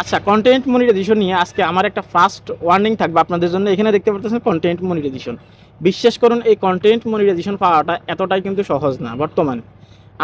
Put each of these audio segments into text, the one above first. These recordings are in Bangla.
আচ্ছা, কন্টেন্ট মনিটাইজেশন নিয়ে আজকে আমার একটা ফার্স্ট ওয়ার্নিং থাকবে আপনাদের জন্য। এখানে দেখতে পাচ্ছেন কন্টেন্ট মনিটাইজেশন। বিশ্বাস করুন, এই কন্টেন্ট মনিটাইজেশন পাওয়াটা এতটাই কিন্তু সহজ না বর্তমানে।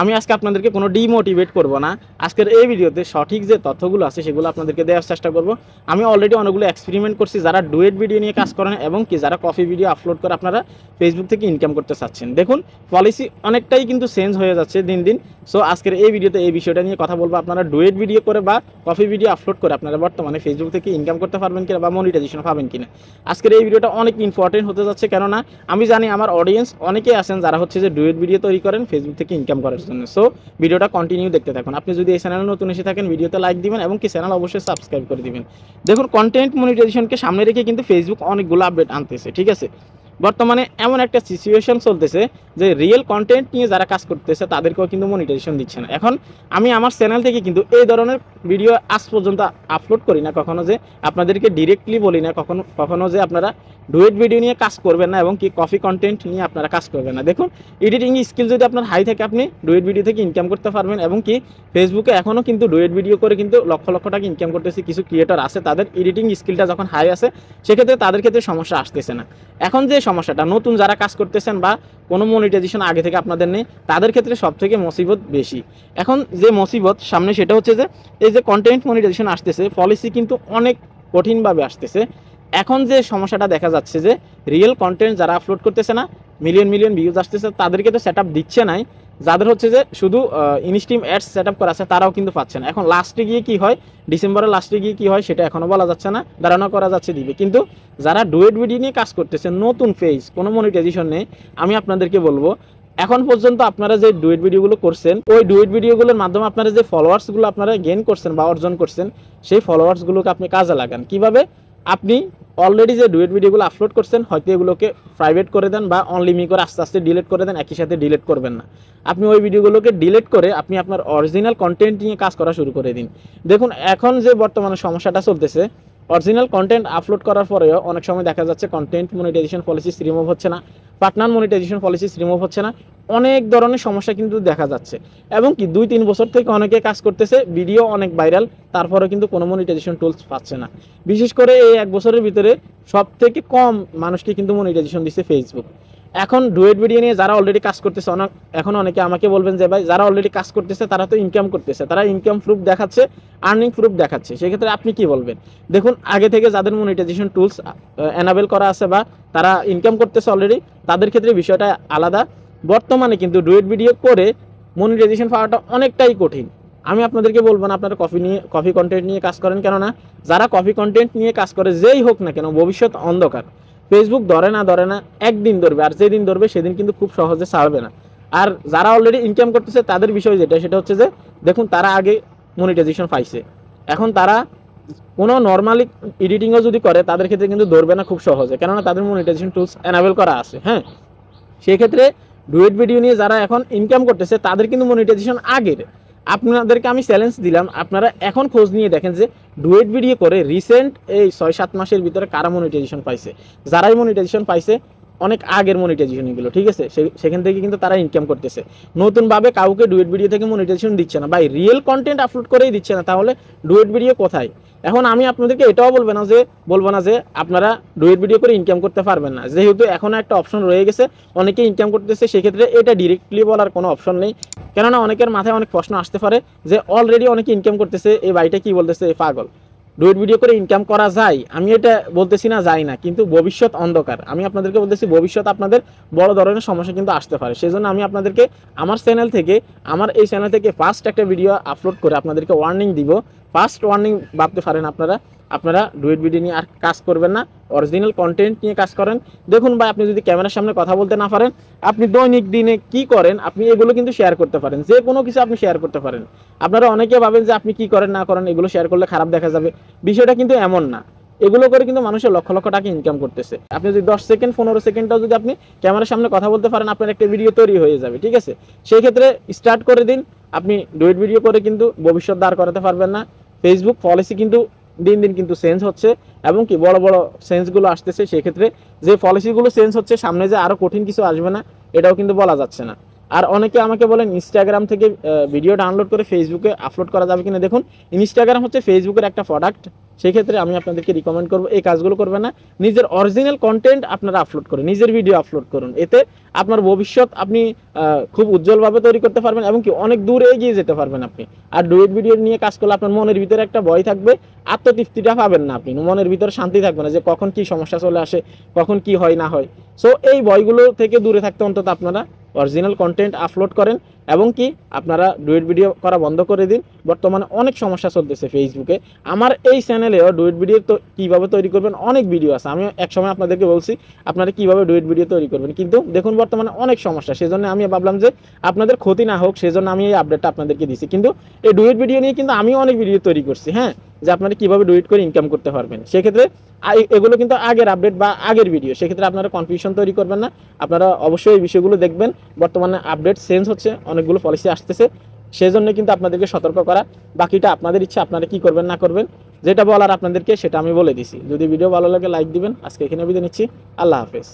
আমি আজকে আপনাদেরকে কোনো ডিমোটিভেট করব না। আজকের এই ভিডিওতে সঠিক যে তথ্যগুলো আছে সেগুলো আপনাদেরকে দেওয়ার চেষ্টা করব। আমি অলরেডি অনেকগুলো এক্সপেরিমেন্ট করছি যারা ডুয়েট ভিডিও নিয়ে কাজ করেন এবং কি যারা কফি ভিডিও আপলোড করে আপনারা ফেসবুক থেকে ইনকাম করতে চাচ্ছেন। দেখুন, পলিসি অনেকটাই কিন্তু চেঞ্জ হয়ে যাচ্ছে দিন দিন। সো আজকের এই ভিডিওতে এই বিষয়টা নিয়ে কথা বলবো। আপনারা ডুয়েট ভিডিও করে বা কফি ভিডিও আপলোড করে আপনারা বর্তমানে ফেসবুক থেকে ইনকাম করতে পারবেন কিনা বা মনিটাইজেশন পাবেন কিনা। আজকের এই ভিডিওটা অনেক ইম্পর্টেন্ট হতে যাচ্ছে, কেননা আমি জানি আমার অডিয়েন্স অনেকেই আছেন যারা হচ্ছে যে ডুয়েট ভিডিও তৈরি করেন ফেসবুক থেকে ইনকাম করার জন্য। সো ভিডিওটা কন্টিনিউ দেখতে থাকুন। আপনি যদি এই চ্যানেলে নতুন এসে থাকেন ভিডিওতে লাইক দিবেন এবং কি চ্যানেল অবশ্যই সাবস্ক্রাইব করে দিবেন। দেখুন, কন্টেন্ট মনিটাইজেশনকে সামনে রেখে কিন্তু ফেসবুক অনেকগুলো আপডেট আনতেছে, ঠিক আছে। বর্তমানে এমন একটা সিচুয়েশন চলতেছে যে রিয়েল কন্টেন্ট নিয়ে যারা কাজ করতেছে তাদেরকেও কিন্তু মনিটাইজেশন দিচ্ছে না। এখন আমি আমার চ্যানেল থেকে কিন্তু এই ধরনের ভিডিও আজ পর্যন্ত আপলোড করি না কখনো, যে আপনাদেরকে ডিরেক্টলি বলি না কখনো যে আপনারা ডুয়েট ভিডিও নিয়ে কাজ করবেন না এবং কি কফি কন্টেন্ট নিয়ে আপনারা কাজ করবেন না। দেখুন, এডিটিং স্কিল যদি আপনার হাই থাকে আপনি ডুয়েট ভিডিও থেকে ইনকাম করতে পারবেন এবং কি ফেসবুকে এখনও কিন্তু ডুয়েট ভিডিও করে কিন্তু লক্ষ লক্ষ টাকা ইনকাম করতেছে কিছু ক্রিয়েটর আছে, তাদের এডিটিং স্কিলটা যখন হাই আছে সেক্ষেত্রে তাদের ক্ষেত্রে সমস্যা আসতেছে না। এখন যে সমস্যাটা নতুন যারা কাজ করতেছেন বা কোনো মনিটাইজেশন আগে থেকে আপনাদের নেই তাদের ক্ষেত্রে সব থেকে মুসিবত বেশি। এখন যে মুসিবত সামনে সেটা হচ্ছে যে এই যে কন্টেন্ট মনিটাইজেশন আসতেছে পলিসি কিন্তু অনেক কঠিনভাবে আসতেছে। এখন যে সমস্যাটা দেখা যাচ্ছে যে রিয়েল কন্টেন্ট যারা আপলোড করতেছে না, মিলিয়ন মিলিয়ন ভিউজ আসতেছে, তাদেরকে তো সেট আপ দিচ্ছে নাই। যাদের হচ্ছে যে শুধু ইনস্ট্রিম অ্যাডস সেট আপ করা আছে তারাও কিন্তু পাচ্ছে না। এখন লাস্টে গিয়ে কি হয়, ডিসেম্বরের লাস্টে গিয়ে কি হয় সেটা এখনও বলা যাচ্ছে না, ধারণা করা যাচ্ছে দিবে। কিন্তু যারা ডুয়েট ভিডিও নিয়ে কাজ করতেছে নতুন ফেজ, কোনো মনিটাইজেশন নেই, আমি আপনাদেরকে বলবো এখন পর্যন্ত আপনারা যে ডুয়েট ভিডিওগুলো করছেন ওই ডুয়েট ভিডিওগুলোর মাধ্যমে আপনারা যে ফলোয়ার্সগুলো আপনারা গেইন করছেন বা অর্জন করছেন সেই ফলোয়ার্সগুলোকে আপনি কাজে লাগান। কিভাবে? আপনি অলরেডি যে ডুয়েট ভিডিওগুলো আপলোড করছেন হয়তো এগুলোকে প্রাইভেট করে দেন বা অনলিমি করে আস্তে আস্তে ডিলিট করে দেন, একই সাথে ডিলিট করবেন না। আপনি ওই ভিডিওগুলোকে ডিলিট করে আপনি আপনার অরিজিনাল কন্টেন্ট নিয়ে কাজ করা শুরু করে দিন। দেখুন, এখন যে বর্তমানে সমস্যাটা চলতেছে, অরিজিনাল কন্টেন্ট আপলোড করার পরেও অনেক সময় দেখা যাচ্ছে কন্টেন্ট মনিটাইজেশন পলিসি রিমুভ হচ্ছে না, পার্টনার মনিটাইজেশন পলিসি রিমুভ হচ্ছে না, অনেক ধরনের সমস্যা কিন্তু দেখা যাচ্ছে। এবং কি 2-3 বছর থেকে অনেকে কাজ করতেছে, ভিডিও অনেক ভাইরাল, তারপরে কিন্তু কোনো মনিটাইজেশন টুলস পাচ্ছে না। বিশেষ করে এই 1 বছরের ভিতরে সব থেকে কম মানুষকে কিন্তু মনিটাইজেশন দিচ্ছে ফেসবুক। এখন ডুয়েট ভিডিও নিয়ে যারা অলরেডি কাজ করতেছে এখন অনেকে আমাকে বলবেন যে ভাই যারা অলরেডি কাজ করতেছে তারা তো ইনকাম করতেছে, তারা ইনকাম প্রুফ দেখাচ্ছে, আর্নিং প্রুফ দেখাচ্ছে, সেক্ষেত্রে আপনি কি বলবেন? দেখুন, আগে থেকে যাদের মনিটাইজেশন টুলস এনাবেল করা আছে বা তারা ইনকাম করতেছে অলরেডি, তাদের ক্ষেত্রে বিষয়টা আলাদা। বর্তমানে কিন্তু ডুয়েট ভিডিও করে মনিটাইজেশন পাওয়াটা অনেকটাই কঠিন। আমি আপনাদেরকে বলবো না আপনারা কফি কন্টেন্ট নিয়ে কাজ করেন, কেননা যারা কফি কন্টেন্ট নিয়ে কাজ করে যেই হোক না কেন ভবিষ্যৎ অন্ধকার। ফেসবুক ধরে না একদিন ধরবে, আর যেদিন ধরবে সেদিন কিন্তু খুব সহজে ছাড়বে না। আর যারা অলরেডি ইনকাম করতেছে তাদের বিষয় সেটা হচ্ছে যে দেখুন, তারা আগে মনিটাইজেশন পাইছে, এখন তারা কোনো নর্মালি এডিটিংও যদি করে তাদের ক্ষেত্রে কিন্তু ধরবে না খুব সহজে, কেননা তাদের মনিটাইজেশন টুলস এনাবেল করা আছে। হ্যাঁ, সেই ক্ষেত্রে ডুয়েট ভিডিও নিয়ে যারা এখন ইনকাম করতেছে তাদের কিন্তু মনিটাইজেশন আগের। আপনাদেরকে আমি চ্যালেঞ্জ দিলাম, আপনারা এখন খোঁজ নিয়ে দেখেন যে ডুয়েট ভিডিও করে রিসেন্ট এই 6-7 মাসের ভিতরে কারা মনিটাইজেশন পাইছে। যারাই মনিটাইজেশন পাইছে অনেক আগের মনিটাইজেশন এগুলো, ঠিক আছে, সেখান থেকে কিন্তু তারা ইনকাম করতেছে। নতুনভাবে কাউকে ডুয়েট ভিডিও থেকে মনিটাইজেশন দিচ্ছে না, ভাই রিয়েল কন্টেন্ট আপলোড করেই দিচ্ছে না, তাহলে ডুয়েট ভিডিও কোথায়? এখন আমি আপনাদেরকে এটাও বলবো না যে আপনারা ডুয়েট ভিডিও করে ইনকাম করতে পারবেন না, যেহেতু এখন একটা অপশন রয়ে গেছে, অনেকে ইনকাম করতেছে, সেক্ষেত্রে এটা ডিরেক্টলি বলার কোনো অপশন নেই। কেননা অনেকের মাথায় অনেক প্রশ্ন আসতে পারে যে অলরেডি অনেকে ইনকাম করতেছে, এই ভাইটা কি বলতেছে, এই পাগল, ডুয়েট ভিডিও করে ইনকাম করা যায়। আমি এটা বলতেছি না যায় না, কিন্তু ভবিষ্যৎ অন্ধকার। আমি আপনাদেরকে বলতেছি ভবিষ্যৎ আপনাদের বড় ধরনের সমস্যা কিন্তু আসতে পারে। সেই জন্য আমি আপনাদেরকে আমার এই চ্যানেল থেকে ফার্স্ট একটা ভিডিও আপলোড করে আপনাদেরকে ওয়ার্নিং দিব। ফার্স্ট ওয়ার্নিং ভাবতে পারেন আপনারা ডুয়েট ভিডিও নিয়ে আর কাজ করবেন না, অরিজিনাল কন্টেন্ট নিয়ে কাজ করেন। দেখুন ভাই, আপনি যদি ক্যামেরার সামনে কথা বলতে না পারেন, আপনি দৈনিক দিনে কি করেন আপনি এগুলো কিন্তু শেয়ার করতে পারেন, যে কোনো কিছু আপনি শেয়ার করতে পারেন। আপনারা অনেকে ভাবেন যে আপনি কি করেন না করেন এগুলো শেয়ার করলে খারাপ দেখা যাবে, বিষয়টা কিন্তু এমন না। এগুলো করে কিন্তু মানুষের লক্ষ লক্ষ টাকা ইনকাম করতেছে। আপনি যদি 10 সেকেন্ড 15 সেকেন্ডটাও যদি আপনি ক্যামেরার সামনে কথা বলতে পারেন, আপনার একটা ভিডিও তৈরি হয়ে যাবে, ঠিক আছে। সেই ক্ষেত্রে স্টার্ট করে দিন। আপনি ডুয়েট ভিডিও করে কিন্তু ভবিষ্যৎ দাঁড় করাতে পারবেন না। ফেসবুক পলিসি কিন্তু দিন দিন কিন্তু চেঞ্জ হচ্ছে এবং কি বড় বড় চেঞ্জগুলো আসতেছে। সেক্ষেত্রে যে পলিসিগুলো চেঞ্জ হচ্ছে সামনে যে আরও কঠিন কিছু আসবে না এটাও কিন্তু বলা যাচ্ছে না। আর অনেকে আমাকে বলেন ইনস্টাগ্রাম থেকে ভিডিও ডাউনলোড করে ফেসবুকে আপলোড করা যাবে কিনা। দেখুন, ইনস্টাগ্রাম হচ্ছে ফেসবুকের একটা প্রোডাক্ট, সেই ক্ষেত্রে আমি আপনাদেরকে রিকমেন্ড করবো এই কাজগুলো করবেন না। নিজের অরিজিনাল কন্টেন্ট আপনারা আপলোড করুন, নিজের ভিডিও আপলোড করুন, এতে আপনার ভবিষ্যৎ আপনি খুব উজ্জ্বলভাবে তৈরি করতে পারবেন এবং কি অনেক দূরে এগিয়ে যেতে পারবেন আপনি। আর ডুয়েট ভিডিও নিয়ে কাজ করলে আপনার মনের ভিতরে একটা ভয় থাকবে, আত্মতৃপ্তিটা পাবেন না আপনি, মনের ভিতরে শান্তি থাকবে না যে কখন কি সমস্যা চলে আসে, কখন কি হয় না হয়। সো এই ভয়গুলো থেকে দূরে থাকতে অন্তত আপনারা অরিজিনাল কন্টেন্ট আপলোড করেন এবং কি আপনারা ডুয়েট ভিডিও করা বন্ধ করে দিন। বর্তমানে অনেক সমস্যা চলতেছে ফেসবুকে। আমার এই চ্যানেলেও ডুয়েট ভিডিও তো কীভাবে তৈরি করবেন অনেক ভিডিও আছে, আমি একসময় আপনাদেরকে বলছি আপনারা কীভাবে ডুয়েট ভিডিও তৈরি করবেন, কিন্তু দেখুন বর্তমানে অনেক সমস্যা, সেজন্য আমি ভাবলাম যে আপনাদের ক্ষতি না হোক, সেজন্য আমি এই আপডেটটা আপনাদেরকে দিছি। কিন্তু এই ডুয়েট ভিডিও নিয়ে কিন্তু আমিও অনেক ভিডিও তৈরি করছি, হ্যাঁ, যে আপনারা কীভাবে ডুয়েট করে ইনকাম করতে পারবেন। সেক্ষেত্রে এগুলো কিন্তু আগের আপডেট বা আগের ভিডিও, সেক্ষেত্রে আপনারা কনফিউশন তৈরি করবেন না, আপনারা অবশ্যই এই বিষয়গুলো দেখবেন। বর্তমানে আপডেট চেঞ্জ হচ্ছে, অনেকগুলো পলিসি আসতেছে, সেজন্য কিন্তু আপনাদেরকে সতর্ক করা। বাকিটা আপনাদের ইচ্ছা, আপনারা কি করবেন না করবেন, যেটা বলার আপনাদেরকে সেটা আমি বলে দিছি। যদি ভিডিও ভালো লাগে লাইক দিবেন। আজকে এখানে বিদায় নিচ্ছি, আল্লাহ হাফেজ।